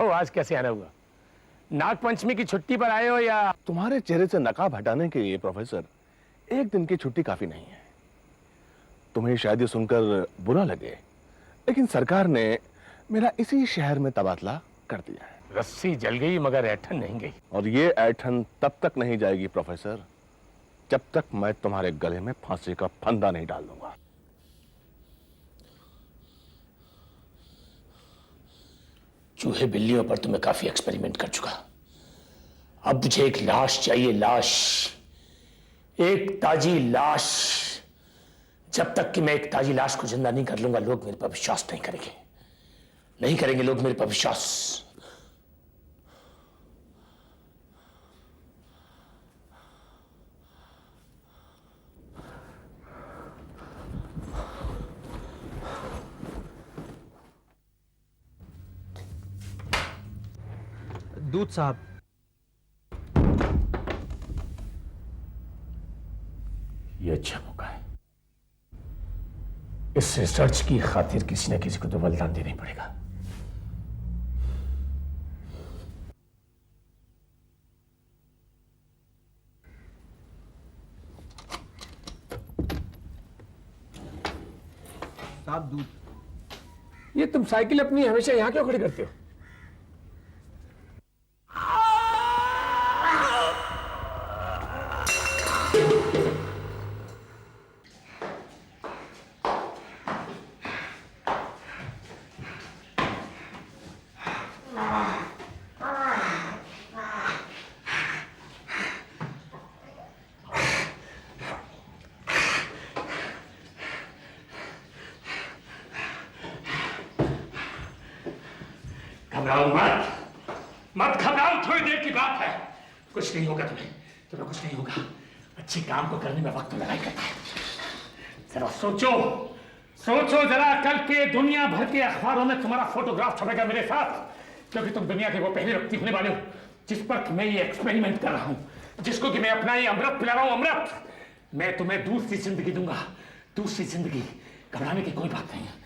कहो आज कैसे आना हुआ? नाग पंचमी की छुट्टी पर आए हो या? तुम्हारे चेहरे से नकाब हटाने के लिए प्रोफेसर एक दिन की छुट्टी काफी नहीं है। तुम्हें शायद ये सुनकर बुरा लगे, लेकिन सरकार ने मेरा इसी शहर में तबादला कर दिया है। रस्सी जल गई मगर ऐठन नहीं गई। और ये ऐठन तब तक नहीं जाएगी प्रोफेसर, जब तक मैं तुम्हारे गले में फांसी का फंदा नहीं डाल दूंगा। चूहे बिल्लियों पर तो मैं काफी एक्सपेरिमेंट कर चुका। अब मुझे एक लाश चाहिए, लाश, एक ताजी लाश। जब तक कि मैं एक ताजी लाश को जिंदा नहीं कर लूंगा, लोग मेरे पर विश्वास नहीं करेंगे, नहीं करेंगे लोग मेरे पर विश्वास। दूध साहब। ये अच्छा मौका है। इस रिसर्च की खातिर किसी न किसी को तो बलिदान देना ही पड़ेगा। साहब दूध। ये तुम साइकिल अपनी हमेशा यहां क्यों खड़ी करते हो? घबराओ मत, मत घबराओ, थोड़ी देर की बात है। कुछ नहीं होगा तुम्हें कुछ नहीं होगा। अच्छे काम को करने में वक्त लगाई करता है। जरा सोचो, सोचो जरा, कल के दुनिया भर के अखबारों में तुम्हारा फोटोग्राफ छपेगा मेरे साथ, क्योंकि तुम दुनिया के वो पहले व्यक्ति होने वाले हो जिस पर मैं ये एक्सपेरिमेंट कर रहा हूं, जिसको कि मैं अपना ये अमृत पिला रहा हूं, अमृत। मैं तुम्हें दूसरी जिंदगी दूंगा, दूसरी जिंदगी। घबराने की कोई बात नहीं है।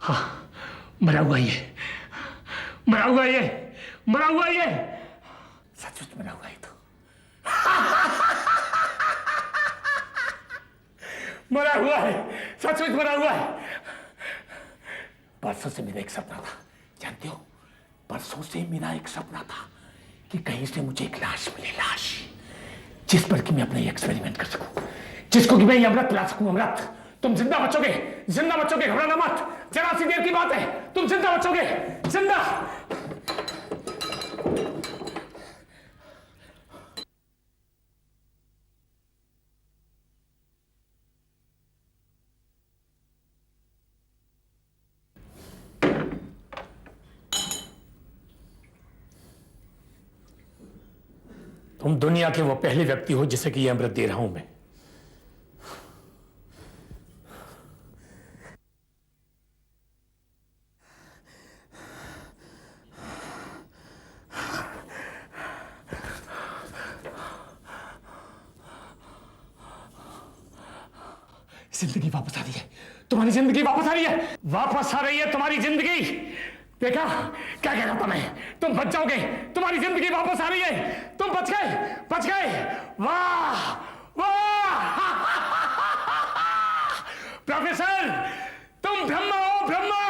हाँ, मरा हुआ ये, मरा हुआ ये, मरा हुआ ये, सचमुच मरा हुआ ये तो। मरा हुआ है, सचमुच मरा हुआ है। परसों से मेरा एक सपना था, जानते हो, परसों से मेरा एक सपना था कि कहीं से मुझे एक लाश मिले, लाश जिस पर कि मैं अपना ये एक्सपेरिमेंट कर सकूं, जिसको कि मैं ये अमृत पिला सकूं, अमृत। तुम जिंदा बचोगे, जिंदा बचोगे, घबराना मत, जरा सी देर की बात है, तुम जिंदा बचोगे, जिंदा। तुम दुनिया के वो पहले व्यक्ति हो जिसे कि यह अमृत दे रहा हूं मैं। जिंदगी वापस आ रही है, तुम्हारी जिंदगी वापस आ रही है, वापस आ रही है तुम्हारी जिंदगी। देखा क्या कह रहा था मैं, तुम बच जाओगे, तुम्हारी जिंदगी वापस आ रही है, तुम बच गए, बच गए। वाह वाह प्रोफेसर, तुम ब्रह्मा हो, ब्रह्मा,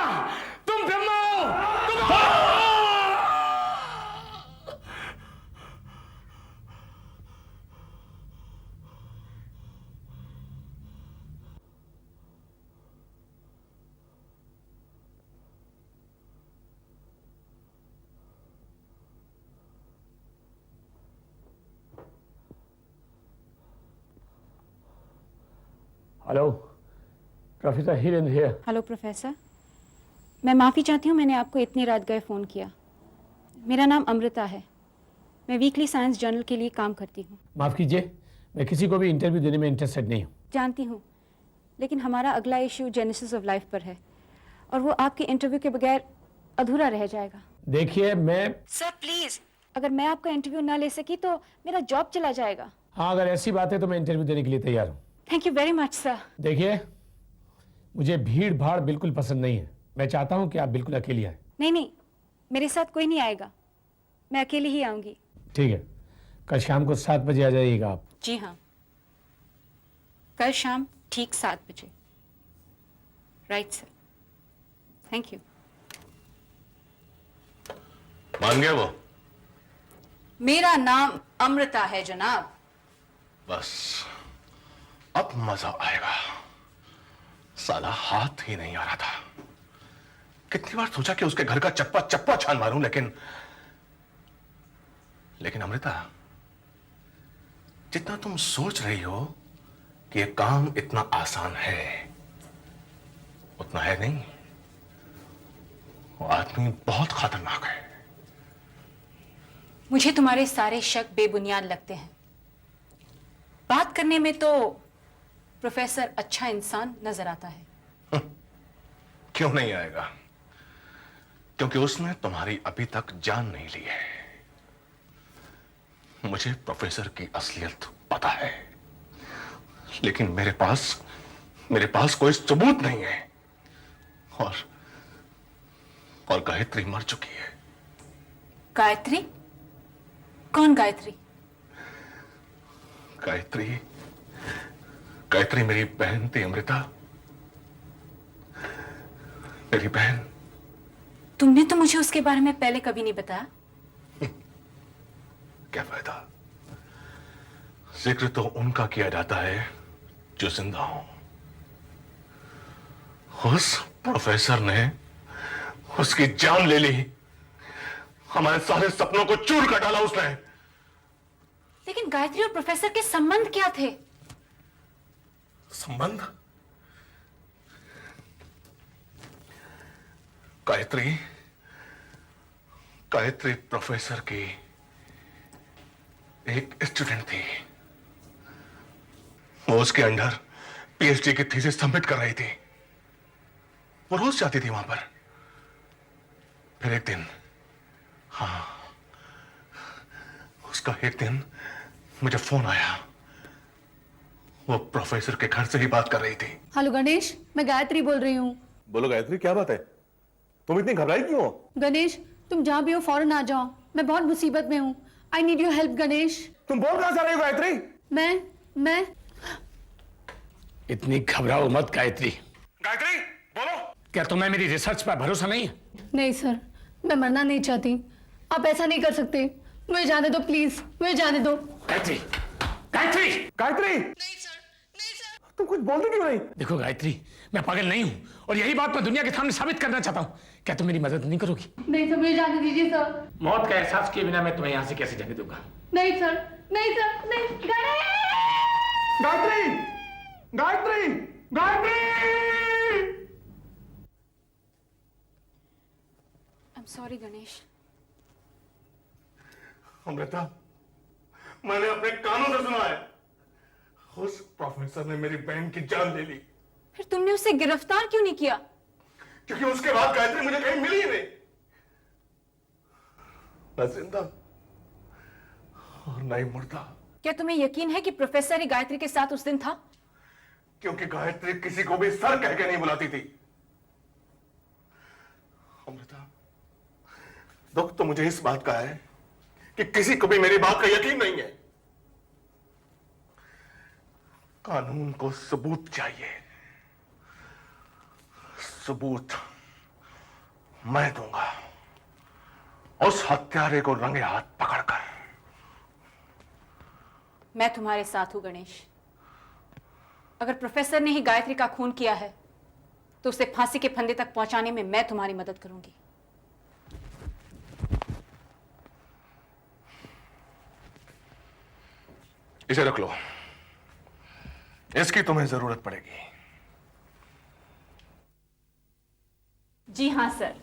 तुम ब्रह्मा हो, तुम। Hello professor Hirendra here. Hello professor, मैं माफ़ी चाहती हूँ मैंने आपको इतनी रात गए फ़ोन किया। मेरा नाम अमृता है, मैं वीकली साइंस जर्नल के लिए काम करती हूँ। माफ़ कीजिए, मैं किसी को भी इंटरव्यू देने में इंटरेस्टेड नहीं हूँ। जानती हूँ, लेकिन हमारा अगला इशू जेनेसिस ऑफ लाइफ पर है और वो आपके इंटरव्यू के बगैर अधूरा रह जाएगा। देखिए मैं। सर प्लीज़, अगर मैं आपका इंटरव्यू ना ले सकी तो मेरा जॉब चला जाएगा। हाँ, अगर ऐसी बात है तो मैं इंटरव्यू देने के लिए तैयार हूँ। Thank you very much sir. देखिए, मुझे भीड़ भाड़ बिल्कुल पसंद नहीं है। मैं चाहता हूँ कि आप बिल्कुल अकेली आए। नहीं नहीं, मेरे साथ कोई नहीं आएगा, मैं अकेली ही आऊंगी। ठीक है, कल शाम को 7 बजे आ जाइएगा आप। जी हाँ, कल शाम ठीक 7 बजे। Right sir, thank you. मान गया वो? मेरा नाम अमृता है जनाब। बस अब मजा आएगा। साला हाथ ही नहीं आ रहा था। कितनी बार सोचा कि उसके घर का चप्पा चप्पा छान मारूं, लेकिन अमृता, जितना तुम सोच रही हो कि यह काम इतना आसान है, उतना है नहीं। वो आदमी बहुत खतरनाक है। मुझे तुम्हारे सारे शक बेबुनियाद लगते हैं। बात करने में तो प्रोफेसर अच्छा इंसान नजर आता है। क्यों नहीं आएगा? क्योंकि उसने तुम्हारी अभी तक जान नहीं ली है। मुझे प्रोफेसर की असलियत पता है, लेकिन मेरे पास कोई सबूत नहीं है। और गायत्री मर चुकी है। गायत्री? कौन गायत्री? गायत्री मेरी बहन थी अमृता, मेरी बहन। तुमने तो मुझे उसके बारे में पहले कभी नहीं बताया। क्या फायदा? जिक्र तो उनका किया जाता है जो जिंदा हो। उस प्रोफेसर ने उसकी जान ले ली। हमारे सारे सपनों को चूर कर डाला उसने। लेकिन गायत्री और प्रोफेसर के संबंध क्या थे? संबंध? गायत्री प्रोफेसर की एक स्टूडेंट थी। वो उसके अंडर पीएचडी की थीसिस सबमिट कर रही थी। वो रोज जाती थी वहां पर। फिर एक दिन, हाँ, उसका एक दिन मुझे फोन आया। वो प्रोफेसर के घर से ही बात कर रही थी। हेलो गणेश, मैं गायत्री बोल रही हूँ। बोलो गायत्री, क्या बात है? तुम इतनी घबराई क्यों हो? गणेश, तुम जहाँ भी हो फौरन आ जाओ। मैं बहुत मुसीबत में हूँ। I need your help Ganesh. तुम बोल कहां से रही हो गायत्री? मैं इतनी घबराओ मत गायत्री। गायत्री बोलो। क्या तुम्हें मेरी रिसर्च पर भरोसा नहीं है? नहीं सर, मैं मरना नहीं चाहती। आप ऐसा नहीं कर सकते। मुझे जाने दो प्लीज, मुझे जाने दो। गायत्री, गायत्री, गायत्री! नहीं सर, नहीं सर। तुम कुछ बोलते क्यों नहीं? देखो गायत्री, मैं पागल नहीं हूं और यही बात मैं दुनिया के सामने साबित करना चाहता हूं। क्या तुम मेरी मदद नहीं करोगी? नहीं सर, मुझे जाने दीजिए सर। मौत का एहसास किए बिना मैं तुम्हें यहां से कैसे जाने दूंगा? नहीं सर, नहीं सर, नहीं। Ganesh! Gayatri! Gayatri! Gayatri! I am sorry Ganesh. Amrita, मैंने अपने कानों से सुना है। उस प्रोफेसर ने मेरी बहन की जान ले ली। फिर तुमने उसे गिरफ्तार क्यों नहीं किया? क्योंकि उसके बाद गायत्री मुझे कहीं मिली ही नहीं। न जिंदा और न ही मुर्दा। क्या तुम्हें यकीन है कि प्रोफेसर ही गायत्री के साथ उस दिन था? क्योंकि गायत्री किसी को भी सर कह के नहीं बुलाती थी। अमृता, दुख तो मुझे इस बात का है कि किसी को भी मेरी बात का यकीन नहीं है। कानून को सबूत चाहिए। सबूत मैं दूंगा, उस हत्यारे को रंगे हाथ पकड़कर। मैं तुम्हारे साथ हूं गणेश। अगर प्रोफेसर ने ही गायत्री का खून किया है तो उसे फांसी के फंदे तक पहुंचाने में मैं तुम्हारी मदद करूंगी। इसे रख लो, इसकी तुम्हें जरूरत पड़ेगी। जी हाँ सर,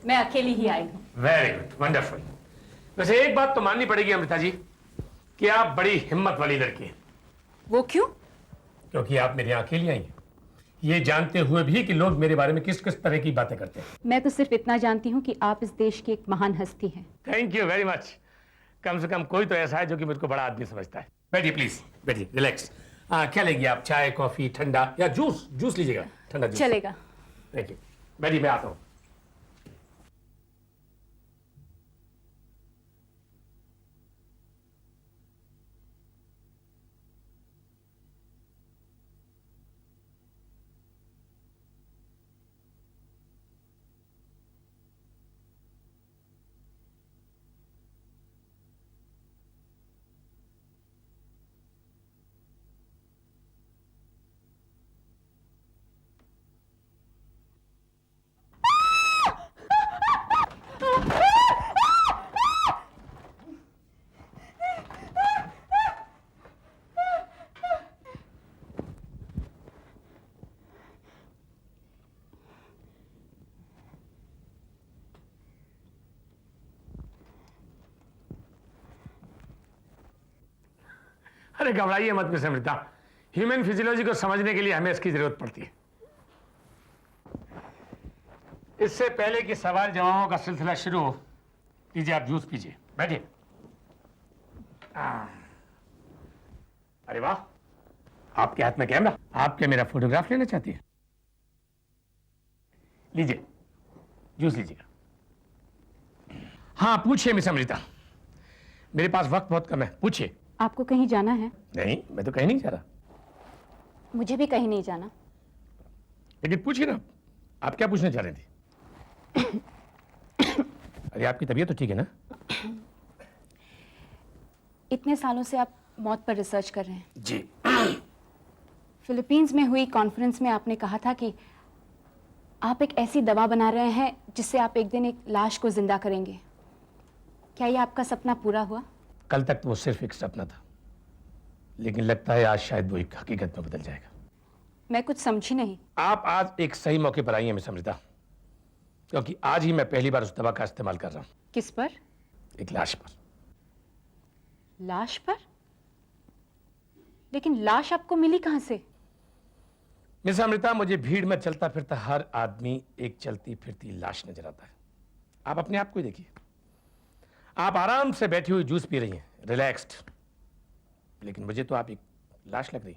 मैं अकेली ही आई हूं। Very good, wonderful. वैसे एक बात तो माननी पड़ेगी अमृता जी कि आप बड़ी हिम्मत वाली लड़की हैं। वो क्यों? क्योंकि आप मेरे यहाँ अकेली आई हैं, ये जानते हुए भी कि लोग मेरे बारे में किस किस तरह की बातें करते हैं। मैं तो सिर्फ इतना जानती हूँ कि आप इस देश की एक महान हस्ती हैं। Thank you very much. कम से कम कोई तो ऐसा है जो कि मुझको बड़ा आदमी समझता है। बैठिए प्लीज, बैठिए, रिलैक्स। क्या लेंगे आप, चाय, कॉफी, ठंडा या जूस? जूस लीजिएगा, ठंडा जूस। चलेगा। Thank you. बैठिए, मैं आता हूँ। अरे घबराइए मत मिस अमृता, ह्यूमन फिजियोलॉजी को समझने के लिए हमें इसकी जरूरत पड़ती है। इससे पहले कि सवाल जवाबों का सिलसिला शुरू हो, लीजिए आप जूस पीजिए, बैठिए। अरे वाह, आपके हाथ में कैमरा, आप क्या मेरा फोटोग्राफ लेना चाहती है? लीजिए जूस लीजिएगा। हाँ पूछिए मिस अमृता, मेरे पास वक्त बहुत कम है, पूछिए। आपको कहीं जाना है? नहीं, मैं तो कहीं नहीं जा रहा। मुझे भी कहीं नहीं जाना। लेकिन पूछिए ना, आप क्या पूछना चाह रही थी? अरे आपकी तबीयत तो ठीक है ना? इतने सालों से आप मौत पर रिसर्च कर रहे हैं। जी। फिलीपींस में हुई कॉन्फ्रेंस में आपने कहा था कि आप एक ऐसी दवा बना रहे हैं जिससे आप एक दिन एक लाश को जिंदा करेंगे। क्या ये आपका सपना पूरा हुआ? कल तक तो वो सिर्फ एक सपना था, लेकिन लगता है आज शायद वो एक हकीकत में बदल जाएगा। मैं कुछ समझी नहीं। आप आज एक सही मौके पर आई हैं मिस अमृता, क्योंकि आज ही मैं पहली बार उस दवा का इस्तेमाल कर रहा हूं। किस पर? एक लाश पर। लाश पर? लेकिन लाश आपको मिली कहां से? मिस अमृता, मुझे भीड़ में चलता फिरता हर आदमी एक चलती फिरती लाश नजर आता है। आप अपने आप को ही देखिए, आप आराम से बैठी हुई जूस पी रही हैं, रिलैक्स्ड, लेकिन मुझे तो आप एक लाश लग रही।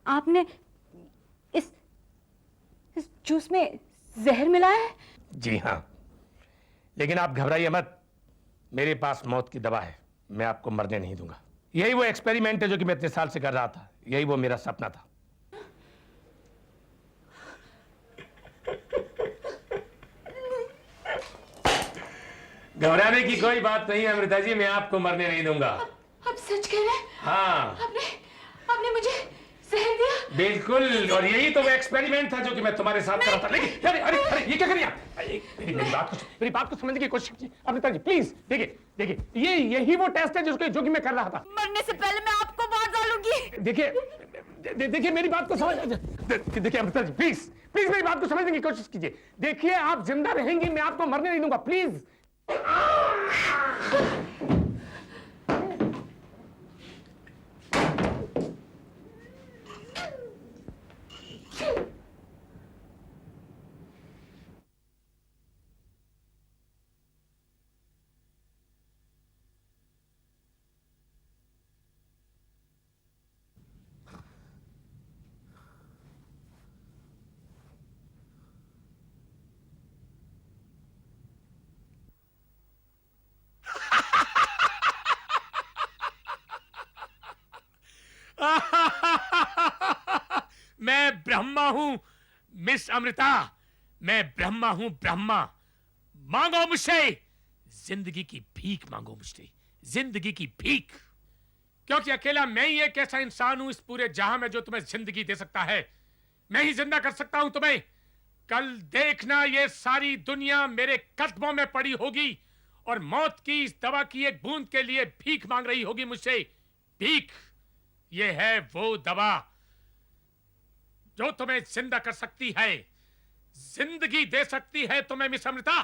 आपने इस जूस में जहर मिलाया है? जी हाँ, लेकिन आप घबराइए मत, मेरे पास मौत की दवा है, मैं आपको मरने नहीं दूंगा। यही वो एक्सपेरिमेंट है जो कि मैं इतने साल से कर रहा था, यही वो मेरा सपना था। घबराने की कोई बात नहीं है अमृता जी, मैं आपको मरने नहीं दूंगा। आप सच कह रहे हैं? हाँ आपने मुझे जहर दिया? बिल्कुल, और यही तो वो एक्सपेरिमेंट था जो कि मैं तुम्हारे साथ कर रहा था। लेकिन अरे अरे अरे ये क्या करिए आप? मेरी बात को समझने की कोशिश कीजिए अमृता जी, प्लीज। देखिए देखिए, यही वो टेस्ट है जो कि मैं कर रहा था। मरने से पहले मैं आपको मार डालूंगी। देखिए मेरी बात को समझ, देखिए अमृता जी, प्लीज प्लीज मेरी बात को समझने की कोशिश कीजिए। देखिए आप जिंदा रहेंगी, मैं आपको मरने नहीं दूंगा, प्लीज। मैं ब्रह्मा हूं मिस अमृता, मैं ब्रह्मा हूं, ब्रह्मा। मांगो मुझसे जिंदगी की भीख, मांगो मुझसे जिंदगी की भीख, क्योंकि अकेला मैं ही एक ऐसा इंसान हूं इस पूरे जहां में जो तुम्हें जिंदगी दे सकता है। मैं ही जिंदा कर सकता हूं तुम्हें। कल देखना, ये सारी दुनिया मेरे कदमों में पड़ी होगी और मौत की इस दवा की एक बूंद के लिए भीख मांग रही होगी मुझसे। भीख, ये है वो दवा जो तुम्हें जिंदा कर सकती है, जिंदगी दे सकती है तुम्हें मिस अमृता।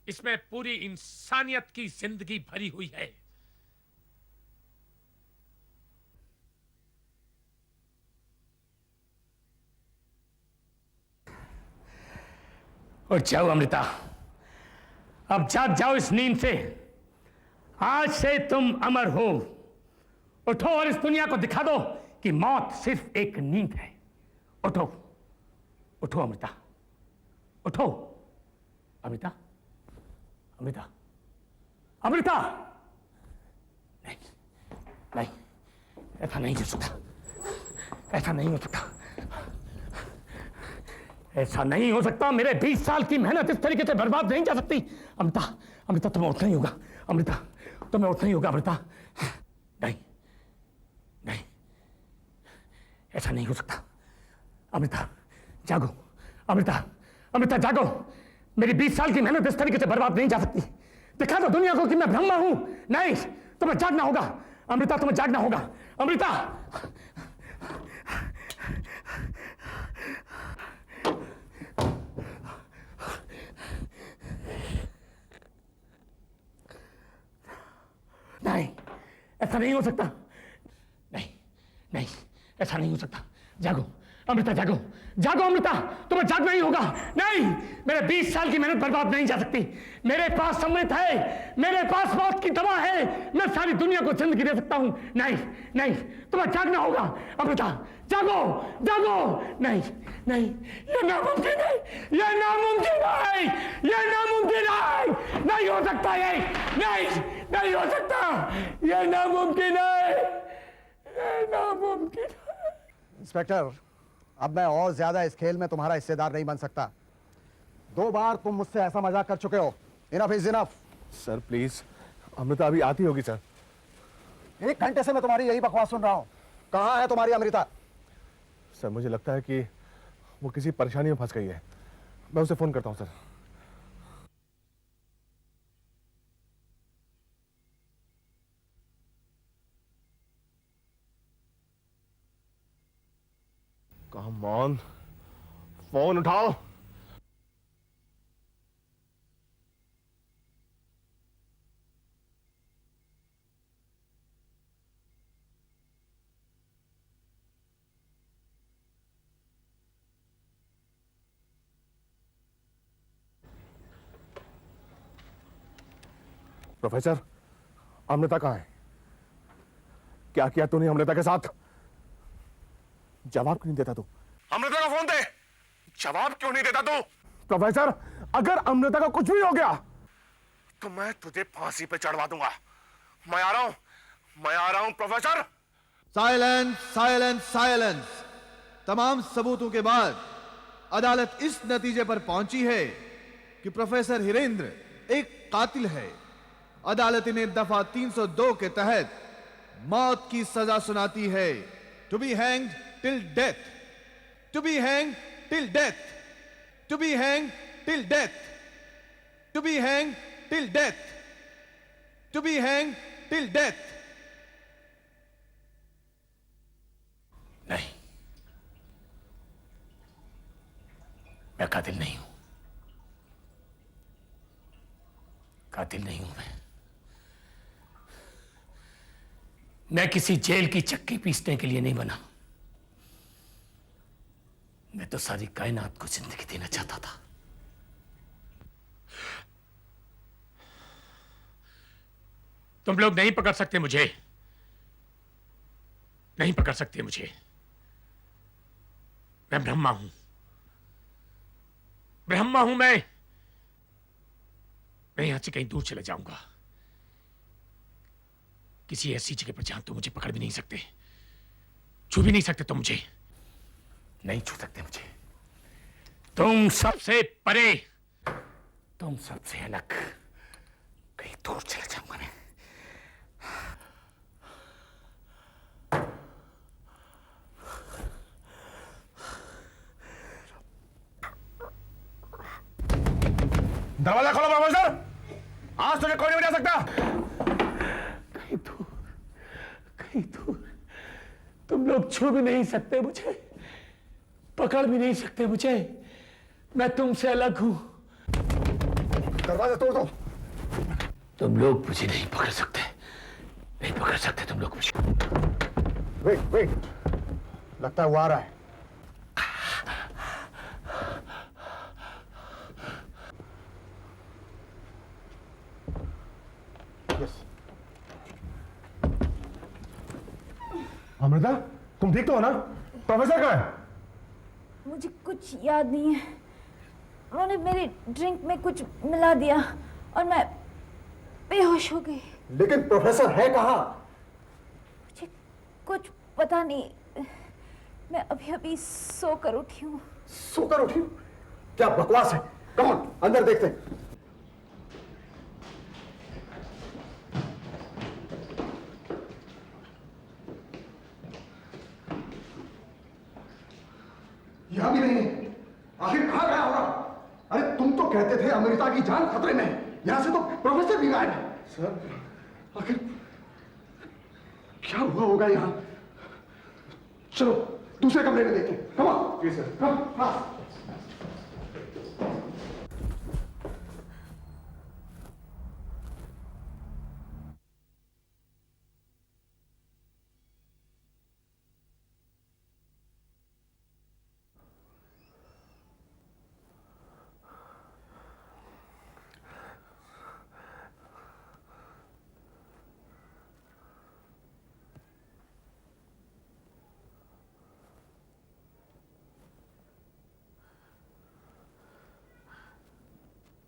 इसमें पूरी इंसानियत की जिंदगी भरी हुई है। उठ जाओ अमृता, अब जाग जाओ इस नींद से। आज से तुम अमर हो। उठो और इस दुनिया को दिखा दो कि मौत सिर्फ एक नींद है। उठो, उठो अमृता, उठो अमृता, अमृता, अमृता। नहीं, नहीं, ऐसा नहीं हो सकता, ऐसा नहीं हो सकता, ऐसा नहीं हो सकता। मेरे 20 साल की मेहनत इस तरीके से बर्बाद नहीं जा सकती। अमृता, अमृता, तुम्हें उठना ही होगा। अमृता, तुम्हें उठना ही होगा। अमृता, नहीं, नहीं, ऐसा नहीं हो सकता। अमृता, जागो। अमृता, अमृता, जागो। मेरी 20 साल की मेहनत इस तरीके से बर्बाद नहीं जा सकती। दिखा दो दुनिया को कि मैं ब्रह्मा हूं। नहीं, तुम्हें जागना होगा। अमृता, तुम्हें जागना होगा। अमृता, नहीं, ऐसा नहीं हो सकता। नहीं, नहीं, ऐसा नहीं हो सकता। जागो अमृता, जागो, जागो अमृता, तुम्हें जागना ही होगा। नहीं, मेरे 20 साल की मेहनत बर्बाद नहीं जा सकती। मेरे पास अमृत है, मेरे पास मौत की दवा है। मैं सारी दुनिया को जिंदगी दे सकता हूं। नहीं, नहीं, तुम्हें जागना होगा। अमृता, जागो, जागो। नहीं, नहीं, ये नामुमकिन है, ये नामुमकिन है, ये नामुमकिन है। नहीं हो सकता ये, नहीं, नहीं हो सकता। ये नामुमकिन है, ये नामुमकिन है। इंस्पेक्टर, अब मैं और ज्यादा इस खेल में तुम्हारा हिस्सेदार नहीं बन सकता। 2 बार तुम मुझसे ऐसा मजाक कर चुके हो। Enough is enough. Sir please, Amrita अभी आती होगी सर। 1 घंटे से मैं तुम्हारी यही बकवास सुन रहा हूं। कहां है तुम्हारी अमृता? सर मुझे लगता है कि वो किसी परेशानी में फंस गई है। मैं उसे फोन करता हूं सर। कम ऑन, फोन उठाओ। प्रोफेसर, अमृता कहाँ है? क्या किया तूने अमृता के साथ? जवाब क्यों नहीं देता तू? अमृता का फोन दे। जवाब क्यों नहीं देता तू? प्रोफेसर, अगर अमृता का कुछ भी हो गया तो मैं तुझे फांसी पे चढ़वा दूंगा। मैं आ रहा हूं, मैं आ रहा हूं प्रोफेसर। Silence, silence, silence. तमाम सबूतों के बाद अदालत इस नतीजे पर पहुंची है कि प्रोफेसर हिरेंद्र एक कातिल है। अदालत इन्हें दफा 302 के तहत मौत की सजा सुनाती है। To be hanged till death, to be hanged till death, to be hanged till death, to be hanged till death, to be hanged till death. नहीं, मैं कातिल नहीं हूं, कातिल नहीं हूं मैं किसी जेल की चक्की पीसने के लिए नहीं बना। मैं तो सारी कायनात को जिंदगी देना चाहता था। तुम लोग नहीं पकड़ सकते मुझे, नहीं पकड़ सकते मुझे। मैं ब्रह्मा हूं, ब्रह्मा हूं मैं यहां से कहीं दूर चले जाऊंगा, किसी ऐसी जगह पर जहां तुम मुझे पकड़ भी नहीं सकते, छू भी नहीं सकते। तुम मुझे नहीं छू सकते। मुझे तुम सबसे परे, तुम सबसे अलग कहीं दूर चले जाऊंगा मैं। दरवाजा खोलो प्रोफेसर, आज तुझे कोई नहीं बचा सकता। कहीं दूर तुम लोग छू भी नहीं सकते मुझे, पकड़ भी नहीं सकते मुझे। मैं तुमसे अलग हूं। दरवाजा तोड़ दो। तुम लोग मुझे नहीं पकड़ सकते, नहीं पकड़ सकते तुम लोग मुझे। वेट वेट, लगता है वो आ रहा है। अमृता, तुम ठीक तो हो ना? प्रोफेसर कहाँ है? मुझे कुछ याद नहीं है। उन्होंने मेरी ड्रिंक में कुछ मिला दिया और मैं बेहोश हो गई। लेकिन प्रोफेसर है कहाँ? मुझे कुछ पता नहीं। मैं अभी अभी सोकर उठी हूँ। सोकर उठी? क्या बकवास है। कम ऑन, अंदर देखते हैं। यहां भी नहीं है। आखिर कहां गया होगा? अरे तुम तो कहते थे अमृता की जान खतरे में है। यहां से तो प्रोफेसर भी गायब है। सर, आखिर क्या हुआ होगा यहां? चलो दूसरे कमरे में देखते हैं। Come on. जी सर। Come fast.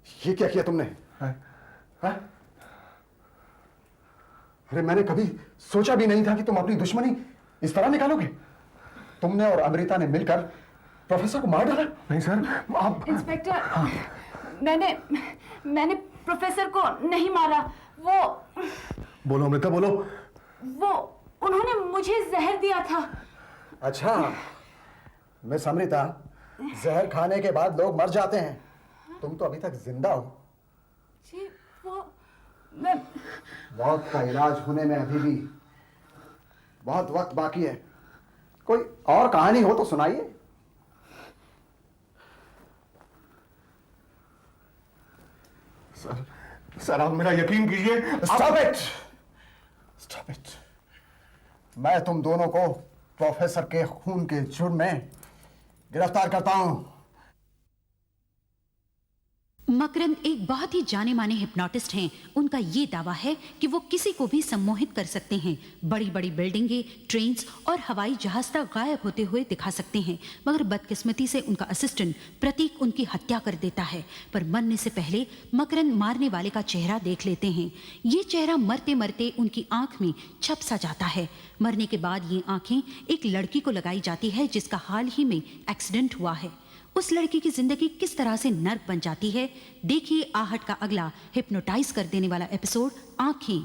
ये क्या किया तुमने? हाँ? अरे मैंने कभी सोचा भी नहीं था कि तुम अपनी दुश्मनी इस तरह निकालोगे। तुमने और अमृता ने मिलकर प्रोफेसर को मार डाला। नहीं सर, आप इंस्पेक्टर, मैंने प्रोफेसर को नहीं मारा। बोलो अमृता, बोलो। उन्होंने मुझे जहर दिया था। अच्छा मिस अमृता, जहर खाने के बाद लोग मर जाते हैं। तुम तो अभी तक जिंदा हो। जी, मैं मौत का इलाज होने में अभी भी बहुत वक्त बाकी है। कोई और कहानी हो तो सुनाइए। सर आप मेरा यकीन कीजिए। Stop it, stop it. मैं तुम दोनों को प्रोफेसर के खून के जुर्म में गिरफ्तार करता हूं। मकरंद एक बहुत ही जाने माने हिप्नोटिस्ट हैं। उनका ये दावा है कि वो किसी को भी सम्मोहित कर सकते हैं। बड़ी बड़ी बिल्डिंगें, ट्रेन्स और हवाई जहाज तक गायब होते हुए दिखा सकते हैं। मगर बदकिस्मती से उनका असिस्टेंट प्रतीक उनकी हत्या कर देता है। पर मरने से पहले मकरंद मारने वाले का चेहरा देख लेते हैं। ये चेहरा मरते मरते उनकी आंख में छप सा जाता है। मरने के बाद ये आंखें एक लड़की को लगाई जाती है जिसका हाल ही में एक्सीडेंट हुआ है। उस लड़की की जिंदगी किस तरह से नर्क बन जाती है, देखिए आहट का अगला हिप्नोटाइज कर देने वाला एपिसोड आंखें।